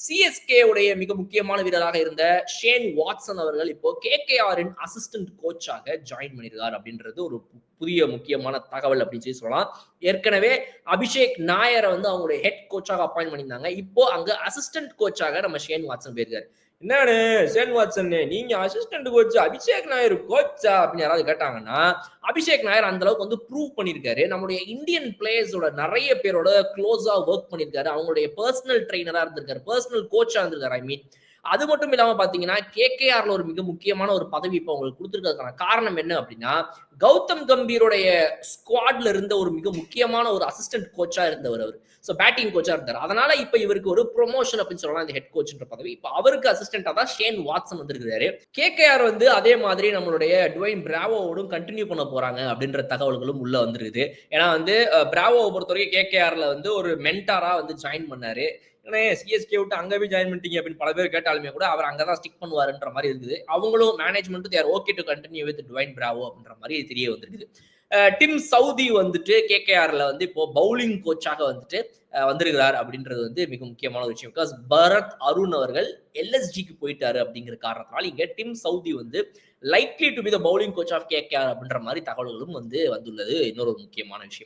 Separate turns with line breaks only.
CSK உடைய மிக முக்கியமான வீரராக இருந்த ஷேன் வாட்சன் அவர்கள் இப்போ கேகேஆரின் அசிஸ்டன்ட் கோச்சாக ஜாயின் பண்ணியிருக்கார் அப்படின்றது ஒரு புதிய முக்கியமான தகவல் அப்படின்னு சொல்லலாம். ஏற்கனவே அபிஷேக் நாயரை வந்து அவங்களுடைய ஹெட் கோச்சாக அப்பாயிண்ட் பண்ணியிருந்தாங்க. இப்போ அங்க அசிஸ்டன்ட் கோச்சாக நம்ம ஷேன் வாட்சன் போயிருக்காரு. என்னன்னு ஷேன் வாட்சன் நீங்க அசிஸ்டன்ட் கோச் அபிஷேக் நாயர் கோச்சா அப்படின்னு யாராவது கேட்டாங்கன்னா, அபிஷேக் நாயர் அந்த அளவுக்கு வந்து ப்ரூவ் பண்ணியிருக்காரு. நம்மளுடைய இந்தியன் பிளேயர்ஸோட நிறைய பேரோட க்ளோஸா ஒர்க் பண்ணியிருக்காரு. அவங்களுடைய பர்சனல் ட்ரெயினரா இருந்திருக்காரு, பர்சனல் கோச்சா இருந்திருக்காரு. ஐ மீன் அது மட்டும் இல்லாம பாத்தீங்கன்னா கேகேஆர்ல ஒரு மிக முக்கியமான ஒரு பதவி இப்ப உங்களுக்கு கொடுத்திருக்கிறதுக்கான காரணம் என்ன அப்படின்னா, கௌதம் கம்பீருடைய ஸ்குவாட்ல இருந்த ஒரு மிக முக்கியமான ஒரு அசிஸ்டன்ட் கோச்சா இருந்தவர் அவர். சோ பேட்டிங் கோச்சா இருந்தார். அதனால இப்ப இவருக்கு ஒரு ப்ரொமோஷன் அப்படின்னு சொல்லலாம் இந்த ஹெட் கோச்ன்ற பதவி. இப்ப அவருக்கு அசிஸ்டன்டா தான் ஷேன் வாட்சன் வந்திருக்காரு. கேகேஆர் வந்து அதே மாதிரி நம்மளுடைய டுவைன் பிராவோவோடும் கண்டினியூ பண்ண போறாங்க அப்படின்ற தகவல்களும் உள்ள வந்திருக்குது. ஏன்னா வந்து பிராவோவை பொறுத்தவரைக்கும் கேகேஆர்ல வந்து ஒரு மென்டாரா வந்து ஜாயின் பண்ணாரு. ஏன்னா சிஎஸ்கே விட்டு அங்க போய் ஜாயின் பண்ணிட்டீங்க அப்படின்னு பல பேர் கேட்டாலுமே கூட அவர் அங்கதான் ஸ்டிக் பண்ணுவாருன்ற மாதிரி இருக்குது. அவங்களும் management there okay to continue with Dwayne Bravo அப்படின்ற மாதிரி தெரிய வந்திருக்குது. டிம் சவுதி வந்துட்டு கேகேஆர்ல வந்து இப்போ பவுலிங் கோச்சாக வந்துட்டு வந்திருக்கிறார் அப்படின்றது வந்து மிக முக்கியமான ஒரு விஷயம். பிகாஸ் பரத் அருண் அவர்கள் எல்எஸ்ஜிக்கு போயிட்டாரு அப்படிங்கிற காரணத்தினால இங்க டிம் சவுதி வந்து likely to be the bowling coach of KKR அப்படின்ற மாதிரி தகவல்களும் வந்து வந்துள்ளது இன்னொரு முக்கியமான விஷயம்.